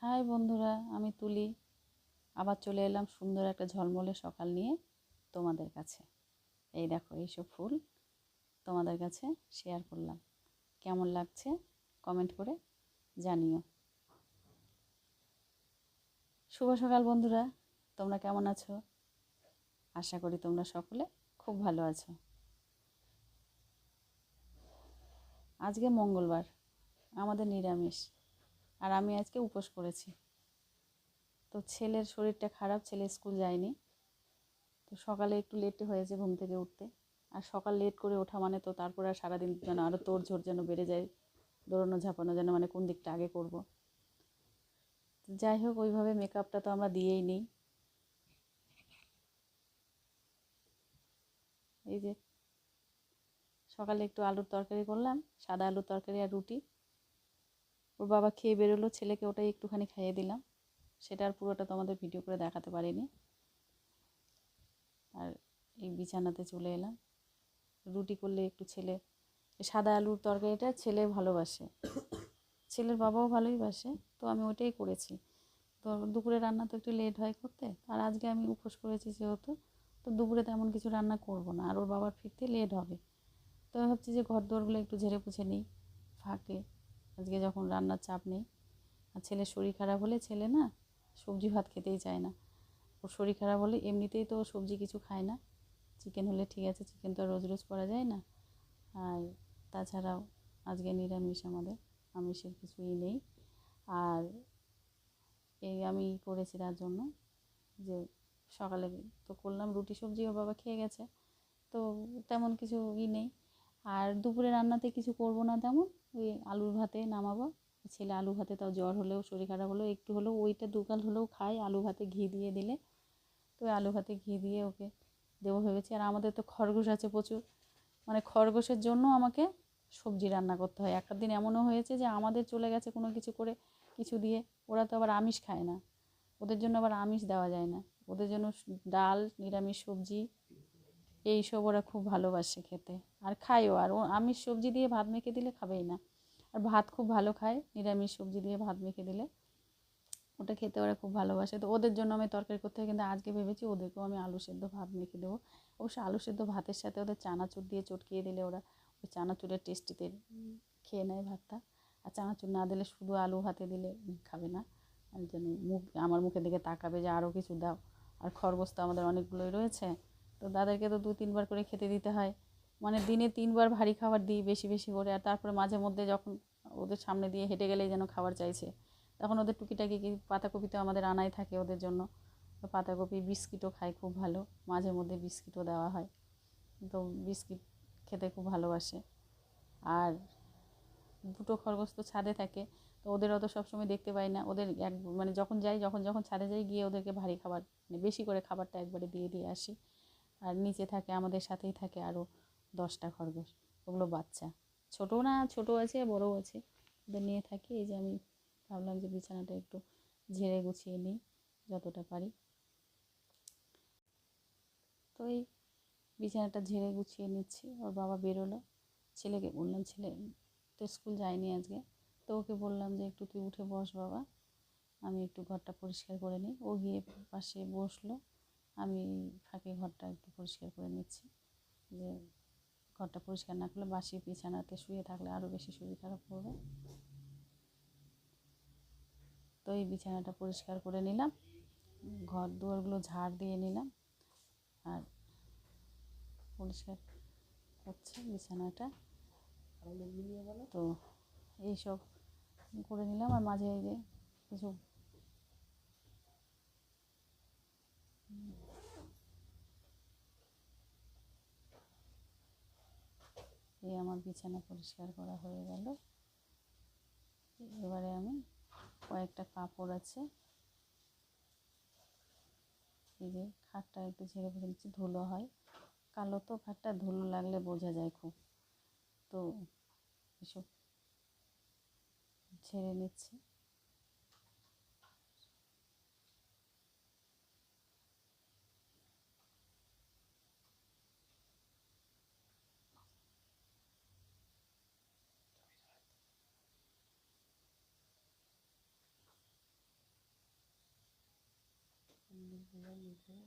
High বন্ধুরা, আমি তুলি। আবার চলে এলাম সুন্দর একটা ঝলমলে সকাল নিয়ে তোমাদের কাছে। এই দেখো, এইসব ফুল তোমাদের কাছে শেয়ার করলাম। কেমন লাগছে কমেন্ট করে জানিও। শুভ সকাল বন্ধুরা, তোমরা কেমন আছো? আশা করি তোমরা সকলে খুব ভালো আছো। আজকে মঙ্গলবার, আমাদের নিরামিষ, আর আমি আজকে উপোস করেছি। তো ছেলের শরীরটা খারাপ, ছেলে স্কুল যায়নি, তো সকালে একটু লেট হয়েছে ঘুম থেকে উঠতে। আর সকাল লেট করে ওঠা মানে তো তারপর আর সারাদিন যেন আরও তোড়ঝোড় যেন বেড়ে যায়, দৌড়ানো ঝাঁপানো যেন, মানে কোন দিকটা আগে করব। যাই হোক, ওইভাবে মেকআপটা তো আমরা দিয়েই নিই। এই যে সকালে একটু আলুর তরকারি করলাম, সাদা আলুর তরকারি আর রুটি। ওর বাবা খেয়ে বেরোলো, ছেলেকে ওটাই একটুখানি খাইয়ে দিলাম। সেটা আর পুরোটা তোমাদের ভিডিও করে দেখাতে পারিনি। আর এই বিছানাতে চলে এলাম। রুটি করলে একটু ছেলে, সাদা আলুর তরকারিটা ছেলে ভালোবাসে, ছেলের বাবাও ভালোই বাসে, তো আমি ওইটাই করেছি। তো দুপুরে রান্না তো একটু লেট হয় করতে, আর আজকে আমি উপোস করেছি যেহেতু, তো দুপুরে তেমন কিছু রান্না করব না, আর ওর বাবার ফিরতে লেট হবে। তো আমি ভাবছি যে ঘর দোরগুলো একটু ঝেড়ে পুছে নিই ফাঁকে, আজকে যখন রান্নার চাপ নেই। আর ছেলের শরীর খারাপ হলে ছেলে না সবজি ভাত খেতেই চায় না। ওর শরীর খারাপ হলে এমনিতেই তো সবজি কিছু খায় না। চিকেন হলে ঠিক আছে, চিকেন তো রোজ রোজ করা যায় না। আর তাছাড়াও আজকে নিরামিষ, আমাদের আমিষের কিছুই নেই। আর এই আমি করেছি তার জন্য যে সকালে তো করলাম রুটি সবজি, ওর বাবা খেয়ে গেছে, তো তেমন কিছু নেই। আর দুপুরে রান্নাতে কিছু করব না তেমন, ওই আলুর ভাতে নামাবো। ছেলে আলু ভাতে, তাও জ্বর হলেও শরীর খারাপ হলেও একটু হলেও ওইটা দুকাল হলেও খায়, আলু ভাতে ঘি দিয়ে দিলে। তো ওই আলু ভাতে ঘি দিয়ে ওকে দেবো ভেবেছি। আর আমাদের তো খরগোশ আছে প্রচুর, মানে খরগোশের জন্য আমাকে সবজি রান্না করতে হয়। একটা দিন এমনও হয়েছে যে আমাদের চলে গেছে কোনো কিছু করে, কিছু দিয়ে। ওরা তো আবার আমিষ খায় না, ওদের জন্য আবার আমিষ দেওয়া যায় না। ওদের জন্য ডাল, নিরামিষ সবজি, এইসব ওরা খুব ভালোবাসে খেতে, আর খায়ও। আর ও আমিষ সবজি দিয়ে ভাত মেখে দিলে খাবেই না। আর ভাত খুব ভালো খায়, নিরামিষ সবজি দিয়ে ভাত মেখে দিলে ওটা খেতে ওরা খুব ভালোবাসে। তো ওদের জন্য আমি তরকারি করতে হয়, কিন্তু আজকে ভেবেছি ওদেরকেও আমি আলু সেদ্ধ ভাত মেখে দেবো। অবশ্য আলু সেদ্ধ ভাতের সাথে ওদের চানাচুর দিয়ে চটকিয়ে দিলে ওরা ওই চানাচুরের টেস্টিতে খেয়ে নেয় ভাতটা। আর চানাচুর না দিলে শুধু আলু ভাতে দিলে খাবে না, আর যেন আমার মুখের দিকে তাকাবে যে আরও কিছু দাও। আর খরগোশ তো আমাদের অনেকগুলোই রয়েছে, তো তাদেরকে তো 2-3 বার করে খেতে দিতে হয়। মানে দিনে 3 বার ভারী খাবার দিই বেশি বেশি করে। আর তারপরে মাঝে মধ্যে যখন ওদের সামনে দিয়ে হেঁটে গেলেই যেন খাবার চাইছে, তখন ওদের টুকিটাকি পাতাকপি তো আমাদের আনাই থাকে ওদের জন্য। তো পাতাকপি, বিস্কিটও খায় খুব ভালো, মাঝে মধ্যে বিস্কিটও দেওয়া হয়। তো বিস্কিট খেতে খুব ভালোবাসে। আর দুটো খরগোশ তো ছাদে থাকে, তো ওদের অত সবসময় দেখতে পাই না। ওদের মানে যখন যাই, যখন যখন ছাদে যাই, গিয়ে ওদেরকে ভারী খাবার, মানে বেশি করে খাবারটা একবারে দিয়ে দিয়ে আসি। আর নিচে থাকে, আমাদের সাথেই থাকে আরও 10টা খরগোশ, ওগুলো বাচ্চা, ছোটো না, ছোটো আছে বড়ও আছে, ওদের নিয়ে থাকি। এই যে আমি ভাবলাম যে বিছানাটা একটু ঝেড়ে গুছিয়ে নিই যতটা পারি। তো এই বিছানাটা ঝেড়ে গুছিয়ে নিচ্ছি। ওর বাবা বেরোলো, ছেলেকে বললাম, ছেলে তো স্কুল যায়নি আজকে, তো ওকে বললাম যে একটু তুই উঠে বস বাবা, আমি একটু ঘরটা পরিষ্কার করে নিই। ও গিয়ে পাশে বসলো, আমি ফাঁকে ঘরটা একটু পরিষ্কার করে নিচ্ছি। যে ঘরটা পরিষ্কার না করলে বাসি বিছানাতে শুয়ে থাকলে আরও বেশি শরীর খারাপ করবে। তো এই বিছানাটা পরিষ্কার করে নিলাম, ঘর দুয়ারগুলো ঝাড় দিয়ে নিলাম, আর পরিষ্কার হচ্ছে বিছানাটা। তো এইসব করে নিলাম। আর মাঝে এই যে কিছু এই আমার বিছানা পরিষ্কার করা হয়ে গেল। এবারে আমি কয়েকটা কাপড় আছে, এই যে খাটটা একটু ঝেড়ে ফেলে নিচ্ছি, ধুলো হয়, কালো তো খাটটা, ধুলো লাগলে বোঝা যায় খুব। তো এসব ঝেড়ে নিচ্ছি।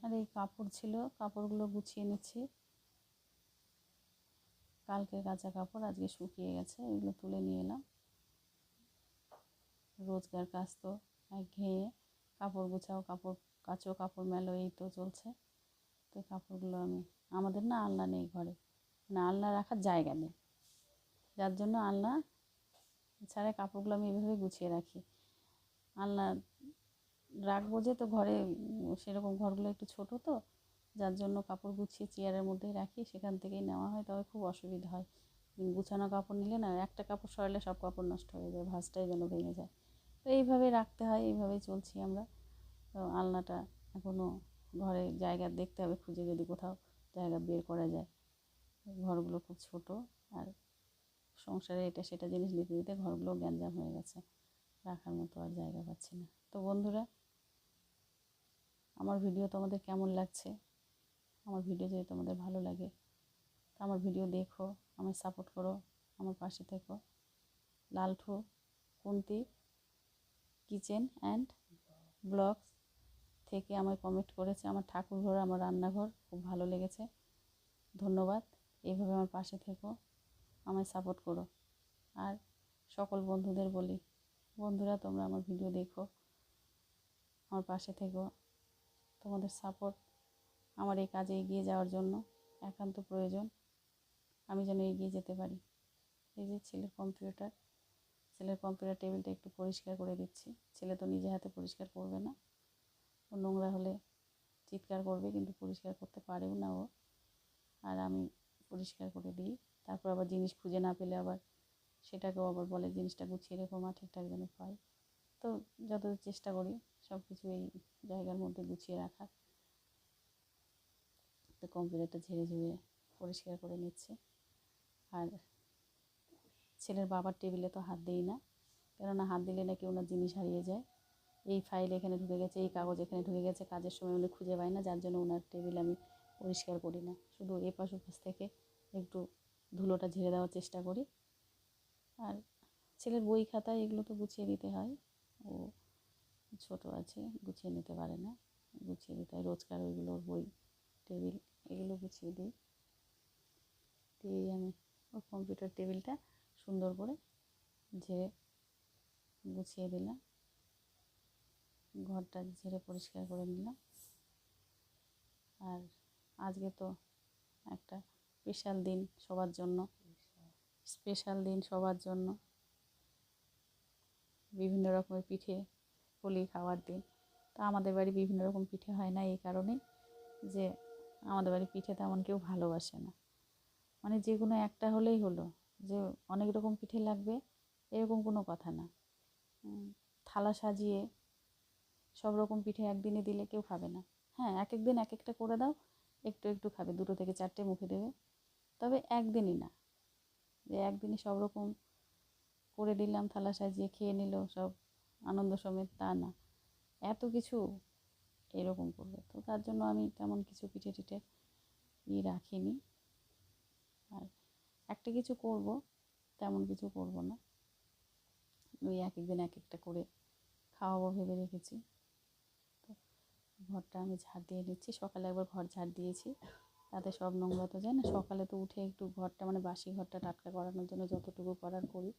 আর এই কাপড় ছিল, কাপড়গুলো গুছিয়ে নিচ্ছি। কালকে কাঁচা কাপড় আজকে শুকিয়ে গেছে, এগুলো তুলে নিয়ে এলাম। রোজকার কাজ তো একঘেয়ে, কাপড় গুছাও, কাপড় কাচো, কাপড় মেলো, এই তো চলছে। তো কাপড়গুলো আমাদের না আলনা নেই ঘরে, মানে আলনা রাখার জায়গা নেই, যার জন্য আলনা ছাড়া কাপড়গুলো আমি এভাবে গুছিয়ে রাখি। আলনা রাখবো যে তো ঘরে সেরকম ঘরগুলো একটু ছোট, তো যার জন্য কাপড় গুছিয়ে চেয়ারের মধ্যেই রাখি, সেখান থেকেই নেওয়া হয়। তবে খুব অসুবিধা হয়, গুছানো কাপড় নিলে না একটা কাপড় সরালে সব কাপড় নষ্ট হয়ে যায়, ভাঁজটাই যেন ভেঙে যায়। তো এইভাবেই রাখতে হয়, এইভাবেই চলছি আমরা। তো আলনাটা এখনও ঘরে জায়গা দেখতে হবে, খুঁজে যদি কোথাও জায়গা বের করা যায়। ঘরগুলো খুব ছোট, আর সংসারে এটা সেটা জিনিস দিতে দিতে ঘরগুলো গ্যাঞ্জাম হয়ে গেছে, রাখার মতো আর জায়গা পাচ্ছি না। তো বন্ধুরা, আমার ভিডিও তোমাদের কেমন লাগছে? আমার ভিডিও যদি তোমাদের ভালো লাগে তো আমার ভিডিও দেখো, আমায় সাপোর্ট করো, আমার পাশে থেকো। লালঠু কুন্তি কিচেন অ্যান্ড ব্লগস থেকে আমায় কমেন্ট করেছে, আমার ঠাকুরঘর, আমার রান্নাঘর খুব ভালো লেগেছে, ধন্যবাদ। এইভাবে আমার পাশে থেকো, আমায় সাপোর্ট করো। আর সকল বন্ধুদের বলি, বন্ধুরা তোমরা আমার ভিডিও দেখো, আমার পাশে থেকো। তোমাদের সাপোর্ট আমার এই কাজে এগিয়ে যাওয়ার জন্য একান্ত প্রয়োজন, আমি যেন এগিয়ে যেতে পারি। এই যে ছেলের কম্পিউটার টেবিলটা একটু পরিষ্কার করে দিচ্ছি। ছেলে তো নিজে হাতে পরিষ্কার করবে না, ও নোংরা হলে চিৎকার করবে, কিন্তু পরিষ্কার করতে পারেও না ও, আর আমি পরিষ্কার করে দিই। তারপর আবার জিনিস খুঁজে না পেলে আবার সেটাকেও আবার বলে জিনিসটা গুছিয়ে রেখো মা, ঠিকঠাক যেন পাই। তো যতদূর চেষ্টা করি সব কিছু এই জায়গার মধ্যে গুছিয়ে রাখার। তো কম্পিউটারটা ঝেড়ে ঝুড়ে পরিষ্কার করে নিচ্ছে। আর ছেলের বাবার টেবিলে তো হাত দিই না, কেননা হাত দিলে নাকি ওনার জিনিস হারিয়ে যায়। এই ফাইল এখানে ঢুকে গেছে, এই কাগজ এখানে ঢুকে গেছে, কাজের সময় উনি খুঁজে পায় না, যার জন্য ওনার টেবিল আমি পরিষ্কার করি না। শুধু এপাশ ওপাশ থেকে একটু ধুলোটা ঝেড়ে দেওয়ার চেষ্টা করি। আর ছেলের বই খাতা এগুলো তো গুছিয়ে দিতে হয়, ও ছোটো আছে, গুছিয়ে নিতে পারে না, গুছিয়ে দিতে হয়। রোজকার ওইগুলোর বই, টেবিল এগুলো গুছিয়ে দিই। দিয়েই আমি ওর কম্পিউটার টেবিলটা সুন্দর করে ঝেড়ে গুছিয়ে দিলাম, ঘরটা ঝেড়ে পরিষ্কার করে নিলাম। আর আজকে তো একটা স্পেশাল দিন সবার জন্য, বিভিন্ন রকমের পিঠে পুলি খাওয়ার দিন। তো আমাদের বাড়ি বিভিন্ন রকম পিঠে হয় না, এই কারণেই যে আমাদের বাড়ি পিঠে তেমন কেউ ভালোবাসে না, মানে যে কোনো একটা হলেই হলো, যে অনেক রকম পিঠে লাগবে এরকম কোনো কথা না। থালা সাজিয়ে সব রকম পিঠে একদিনে দিলে কেউ খাবে না। হ্যাঁ, এক এক দিন এক একটা করে দাও, একটু একটু খাবে, 2 থেকে 4টে মুখে দেবে, তবে একদিনই না, যে একদিনই সব রকম করে দিলাম, থালা সাজিয়ে খেয়ে নিল সব আনন্দ সমেত, তা না, এত কিছু এরকম করবে। তো তার জন্য আমি তেমন কিছু পিঠে টিঠে রাখিনি। আর একটা কিছু করব, তেমন কিছু করব না, ওই এক একদিন এক একটা করে খাওয়াবো ভেবে রেখেছি। তো ঘরটা আমি ঝাড় দিয়ে নিচ্ছি, সকালে একবার ঘর ঝাড় দিয়েছি, তাতে সব নোংরা তো যায় না। সকালে তো উঠে একটু ঘরটা, মানে বাসি ঘরটা টাটকা করানোর জন্য যতটুকু করার করি।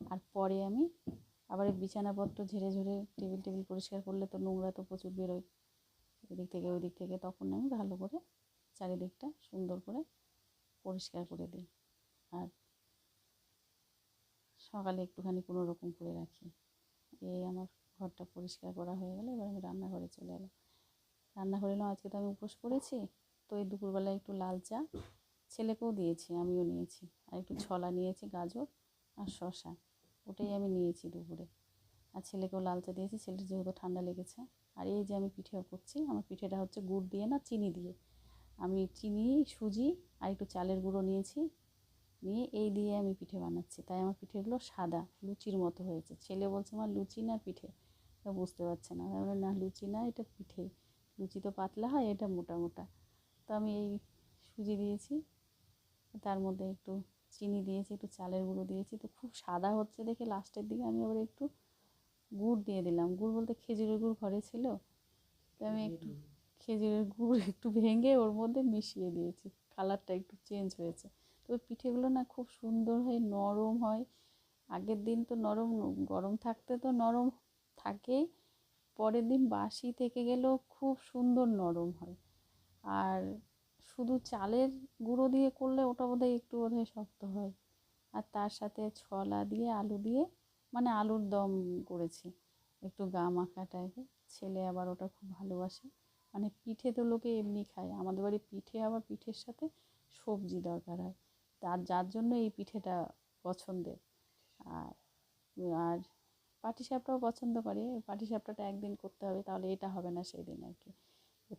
আর পরে আমি আবার এই বিছানাপত্র ঝেড়ে ঝুড়ে টেবিল পরিষ্কার করলে তো নোংরা তো প্রচুর বেরোয় এদিক থেকে ওই দিক থেকে, তখন আমি ভালো করে চারিদিকটা সুন্দর করে পরিষ্কার করে দিই। আর সকালে একটুখানি কোনো রকম করে রাখি। এই আমার ঘরটা পরিষ্কার করা হয়ে গেলে এবার আমি রান্নাঘরে চলে এলাম। রান্নাঘরে এলাম, আজকে তো আমি উপোস করেছি, তো এই দুপুরবেলায় একটু লাল চা ছেলেকেও দিয়েছি, আমিও নিয়েছি, আর একটু ছোলা নিয়েছি, গাজর আর শসা, ওটাই আমি নিয়েছি দুপুরে। আর ছেলেকেও লাল চা দিয়েছি, ছেলের যেহেতু ঠান্ডা লেগেছে। আর এই যে আমি পিঠে করছি, আমার পিঠেটা হচ্ছে গুড় দিয়ে না চিনি দিয়ে, আমি চিনি, সুজি আর একটু চালের গুঁড়ো নিয়েছি, নিয়ে এই দিয়ে আমি পিঠে বানাচ্ছি। তাই আমার পিঠেগুলো সাদা লুচির মতো হয়েছে। ছেলে বলছে আমার লুচি না পিঠে, তো বুঝতে পারছে না। আমি বললাম না লুচি না, এটা পিঠে, লুচি তো পাতলা হয়, এটা মোটা মোটা। তো আমি এই সুজি দিয়েছি, তার মধ্যে একটু চিনি দিয়েছি, একটু চালের গুঁড়ো দিয়েছি, তো খুব সাদা হচ্ছে দেখে লাস্টের দিকে আমি আবার একটু গুড় দিয়ে দিলাম। গুড় বলতে খেজুরের গুড় ঘরে ছিল, তো আমি একটু খেজুরের গুড় একটু ভেঙে ওর মধ্যে মিশিয়ে দিয়েছি, কালারটা একটু চেঞ্জ হয়েছে। তবে পিঠেগুলো না খুব সুন্দর হয়, নরম হয়। আগের দিন তো নরম, গরম থাকতে তো নরম থাকেই, পরের দিন বাসি থেকে গেলেও খুব সুন্দর নরম হয়। আর শুধু চালের গুঁড়ো দিয়ে করলে ওটা বোধহয় শক্ত হয়। আর তার সাথে ছোলা দিয়ে আলু দিয়ে, মানে আলুর দম করেছি, একটু গা মাখা টাইপের। ছেলে আবার ওটা খুব ভালোবাসে। মানে পিঠে তো লোকে এমনি খায়, আমাদের বাড়ি পিঠে আবার পিঠের সাথে সবজি দরকার হয়, যার জন্য এই পিঠেটা পছন্দের। আর আর পাটিসাপটাও পছন্দ করে। পাটিসাপটাটা একদিন করতে হবে, তাহলে এটা হবে না সেই দিন আর কি।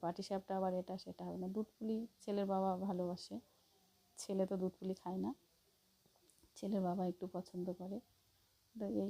পাটিসাপটা আবার এটা সেটা হবে না। দুধ পুলি ছেলের বাবা ভালোবাসে, ছেলে তো দুধ পুলি খায় না, ছেলের বাবা একটু পছন্দ করে। তো এই